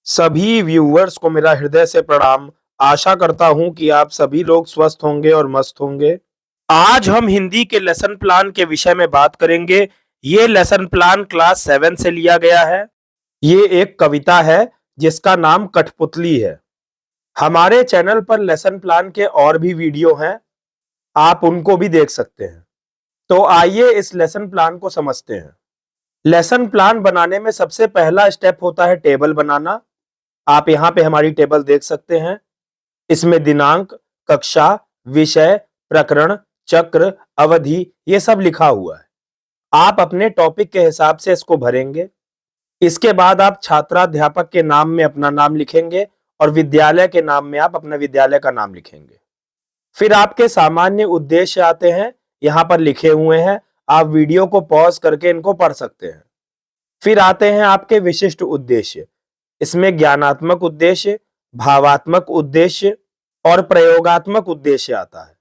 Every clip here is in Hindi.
सभी व्यूअर्स को मेरा हृदय से प्रणाम। आशा करता हूं कि आप सभी लोग स्वस्थ होंगे और मस्त होंगे। आज हम हिंदी के लेसन प्लान के विषय में बात करेंगे। ये लेसन प्लान क्लास 7 से लिया गया है। ये एक कविता है जिसका नाम कठपुतली है। हमारे चैनल पर लेसन प्लान के और भी वीडियो हैं, आप उनको भी देख सकते हैं। तो आइए इस लेसन प्लान को समझते हैं। लेसन प्लान बनाने में सबसे पहला स्टेप होता है टेबल बनाना। आप यहाँ पे हमारी टेबल देख सकते हैं। इसमें दिनांक, कक्षा, विषय, प्रकरण, चक्र, अवधि ये सब लिखा हुआ है। आप अपने टॉपिक के हिसाब से इसको भरेंगे। इसके बाद आप छात्राध्यापक के नाम में अपना नाम लिखेंगे और विद्यालय के नाम में आप अपना विद्यालय का नाम लिखेंगे। फिर आपके सामान्य उद्देश्य आते हैं, यहाँ पर लिखे हुए हैं। आप वीडियो को पॉज करके इनको पढ़ सकते हैं। फिर आते हैं आपके विशिष्ट उद्देश्य। इसमें ज्ञानात्मक उद्देश्य, भावात्मक उद्देश्य और प्रयोगात्मक उद्देश्य आता है।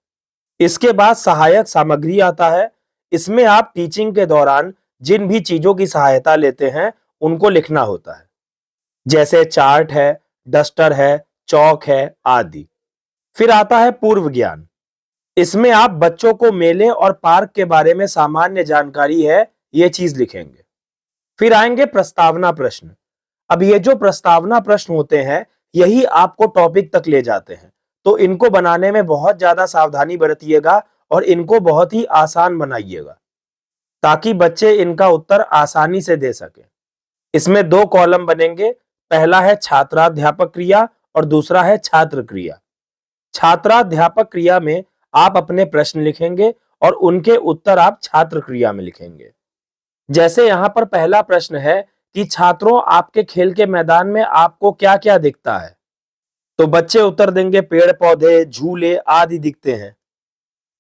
इसके बाद सहायक सामग्री आता है। इसमें आप टीचिंग के दौरान जिन भी चीजों की सहायता लेते हैं उनको लिखना होता है, जैसे चार्ट है, डस्टर है, चौक है आदि। फिर आता है पूर्व ज्ञान। इसमें आप बच्चों को मेले और पार्क के बारे में सामान्य जानकारी है ये चीज लिखेंगे। फिर आएंगे प्रस्तावना प्रश्न। अब ये जो प्रस्तावना प्रश्न होते हैं यही आपको टॉपिक तक ले जाते हैं, तो इनको बनाने में बहुत ज्यादा सावधानी बरतिएगा और इनको बहुत ही आसान बनाइएगा ताकि बच्चे इनका उत्तर आसानी से दे सकें। इसमें दो कॉलम बनेंगे, पहला है छात्राध्यापक क्रिया और दूसरा है छात्र क्रिया। छात्राध्यापक क्रिया में आप अपने प्रश्न लिखेंगे और उनके उत्तर आप छात्र क्रिया में लिखेंगे। जैसे यहाँ पर पहला प्रश्न है कि छात्रों आपके खेल के मैदान में आपको क्या क्या दिखता है, तो बच्चे उत्तर देंगे पेड़ पौधे, झूले आदि दिखते हैं।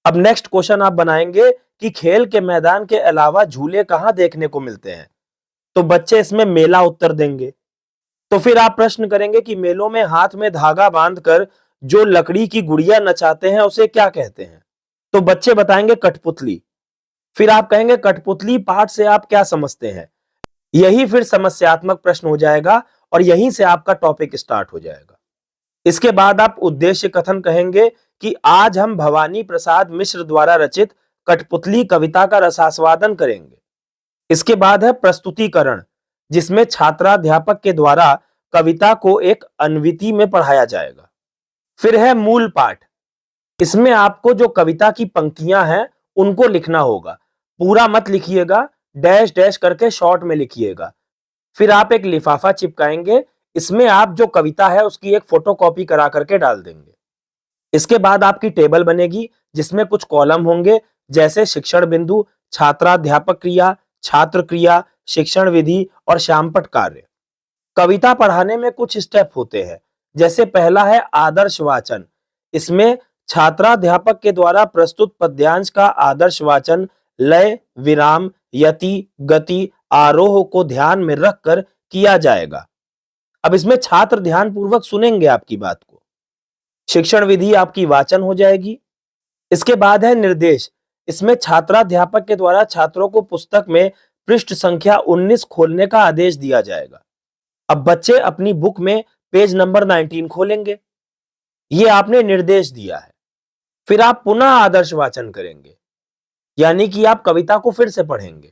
अब नेक्स्ट क्वेश्चन आप बनाएंगे कि खेल के मैदान के अलावा झूले कहां देखने को मिलते हैं, तो बच्चे इसमें मेला उत्तर देंगे। तो फिर आप प्रश्न करेंगे कि मेलों में हाथ में धागा बांधकर जो लकड़ी की गुड़िया नचाते हैं उसे क्या कहते हैं, तो बच्चे बताएंगे कठपुतली। फिर आप कहेंगे कठपुतली पाठ से आप क्या समझते हैं। यही फिर समस्यात्मक प्रश्न हो जाएगा और यहीं से आपका टॉपिक स्टार्ट हो जाएगा। इसके बाद आप उद्देश्य कथन कहेंगे कि आज हम भवानी प्रसाद मिश्र द्वारा रचित कठपुतली कविता का रसास्वादन करेंगे। इसके बाद है प्रस्तुतिकरण, जिसमें छात्राध्यापक के द्वारा कविता को एक अन्विति में पढ़ाया जाएगा। फिर है मूल पाठ। इसमें आपको जो कविता की पंक्तियां हैं उनको लिखना होगा। पूरा मत लिखिएगा, डैश डैश करके शॉर्ट में लिखिएगा। फिर आप एक लिफाफा चिपकाएंगे, इसमें आप जो कविता है उसकी एक फोटोकॉपी करा करके डाल देंगे। इसके बाद आपकी टेबल बनेगी जिसमें कुछ कॉलम होंगे, जैसे शिक्षण बिंदु, छात्राध्यापक क्रिया, छात्र क्रिया, शिक्षण विधि और श्यामपट्ट कार्य। कविता पढ़ाने में कुछ स्टेप होते हैं, जैसे पहला है आदर्श वाचन। इसमें छात्राध्यापक के द्वारा प्रस्तुत पद्यांश का आदर्श वाचन लय, विराम, यति, गति, आरोह को ध्यान में रखकर किया जाएगा। अब इसमें छात्र ध्यान पूर्वक सुनेंगे आपकी बात को। शिक्षण विधि आपकी वाचन हो जाएगी। इसके बाद है निर्देश। इसमें छात्राध्यापक के द्वारा छात्रों को पुस्तक में पृष्ठ संख्या 19 खोलने का आदेश दिया जाएगा। अब बच्चे अपनी बुक में पेज नंबर 19 खोलेंगे। ये आपने निर्देश दिया है। फिर आप पुनः आदर्श वाचन करेंगे, यानी कि आप कविता को फिर से पढ़ेंगे।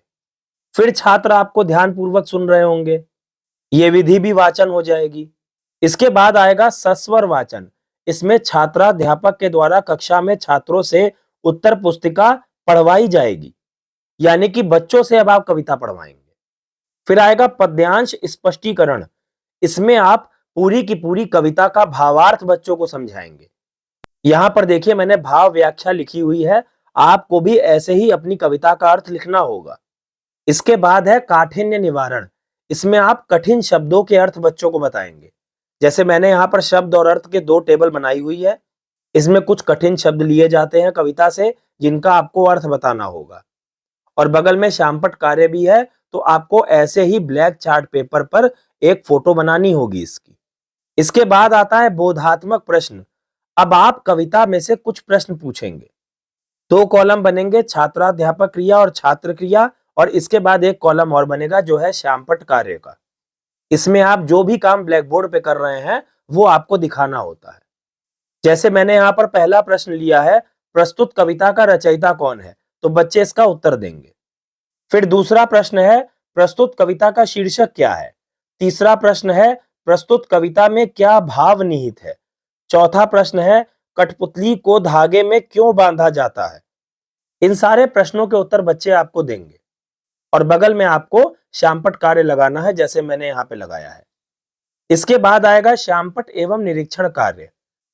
फिर छात्र आपको ध्यानपूर्वक सुन रहे होंगे, यह विधि भी वाचन हो जाएगी। इसके बाद आएगा सस्वर वाचन। इसमें छात्राध्यापक के द्वारा कक्षा में छात्रों से उत्तर पुस्तिका पढ़वाई जाएगी, यानी कि बच्चों से अब आप कविता पढ़वाएंगे। फिर आएगा पद्यांश स्पष्टीकरण। इसमें आप पूरी की पूरी कविता का भावार्थ बच्चों को समझाएंगे। यहां पर देखिए मैंने भाव व्याख्या लिखी हुई है, आपको भी ऐसे ही अपनी कविता का अर्थ लिखना होगा। इसके बाद है काठिन्य निवारण। इसमें आप कठिन शब्दों के अर्थ बच्चों को बताएंगे। जैसे मैंने यहाँ पर शब्द और अर्थ के दो टेबल बनाई हुई है। इसमें कुछ कठिन शब्द लिए जाते हैं कविता से जिनका आपको अर्थ बताना होगा, और बगल में श्यामपट्ट कार्य भी है, तो आपको ऐसे ही ब्लैक चार्ट पेपर पर एक फोटो बनानी होगी इसकी। इसके बाद आता है बोधात्मक प्रश्न। अब आप कविता में से कुछ प्रश्न पूछेंगे। दो कॉलम बनेंगे, छात्राध्यापक क्रिया और छात्र क्रिया, और इसके बाद एक कॉलम और बनेगा जो है श्यामपट्ट कार्य का। इसमें आप जो भी काम ब्लैक बोर्ड पे कर रहे हैं वो आपको दिखाना होता है। जैसे मैंने यहाँ पर पहला प्रश्न लिया है, प्रस्तुत कविता का रचयिता कौन है? तो बच्चे इसका उत्तर देंगे। फिर दूसरा प्रश्न है, प्रस्तुत कविता का शीर्षक क्या है? तीसरा प्रश्न है, प्रस्तुत कविता में क्या भाव निहित है? चौथा प्रश्न है, कठपुतली को धागे में क्यों बांधा जाता है? इन सारे प्रश्नों के उत्तर बच्चे आपको देंगे और बगल में आपको श्यामपट्ट कार्य लगाना है, जैसे मैंने यहाँ पे लगाया है। इसके बाद आएगा श्यामपट्ट एवं निरीक्षण कार्य।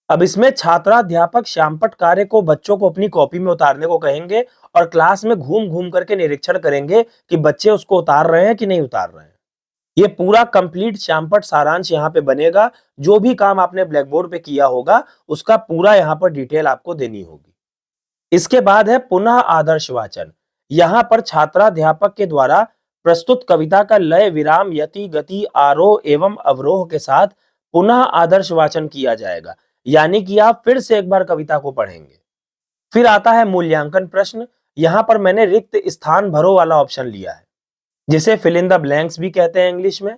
अब इसमें छात्राध्यापक श्यामपट्ट कार्य को बच्चों को अपनी कॉपी में उतारने को कहेंगे और क्लास में घूम घूम करके निरीक्षण करेंगे कि बच्चे उसको उतार रहे हैं कि नहीं उतार रहे हैं। ये पूरा कंप्लीट श्यामपट्ट सारांश यहाँ पे बनेगा। जो भी काम आपने ब्लैक बोर्ड पे किया होगा उसका पूरा यहाँ पर डिटेल आपको देनी होगी। इसके बाद है पुनः आदर्श वाचन। यहाँ पर छात्राध्यापक के द्वारा प्रस्तुत कविता का लय, विराम, यति, गति, आरोह एवं अवरोह के साथ पुनः आदर्श वाचन किया जाएगा, यानी कि आप फिर से एक बार कविता को पढ़ेंगे। फिर आता है मूल्यांकन प्रश्न। यहाँ पर मैंने रिक्त स्थान भरो वाला ऑप्शन लिया है, जिसे फिल इन द ब्लैंक्स भी कहते हैं इंग्लिश में।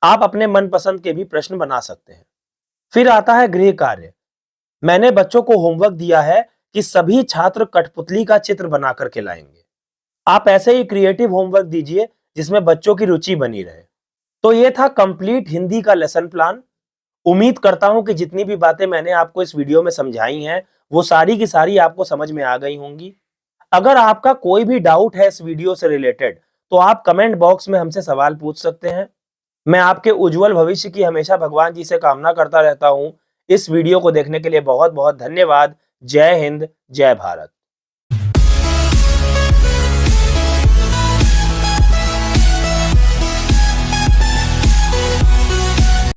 आप अपने मनपसंद के भी प्रश्न बना सकते हैं। फिर आता है गृह कार्य। मैंने बच्चों को होमवर्क दिया है कि सभी छात्र कठपुतली का चित्र बना करके लाएंगे। आप ऐसे ही क्रिएटिव होमवर्क दीजिए जिसमें बच्चों की रुचि बनी रहे। तो ये था कंप्लीट हिंदी का लेसन प्लान। उम्मीद करता हूं कि जितनी भी बातें मैंने आपको इस वीडियो में समझाई हैं वो सारी की सारी आपको समझ में आ गई होंगी। अगर आपका कोई भी डाउट है इस वीडियो से रिलेटेड तो आप कमेंट बॉक्स में हमसे सवाल पूछ सकते हैं। मैं आपके उज्जवल भविष्य की हमेशा भगवान जी से कामना करता रहता हूं। इस वीडियो को देखने के लिए बहुत बहुत धन्यवाद। जय हिंद, जय भारत।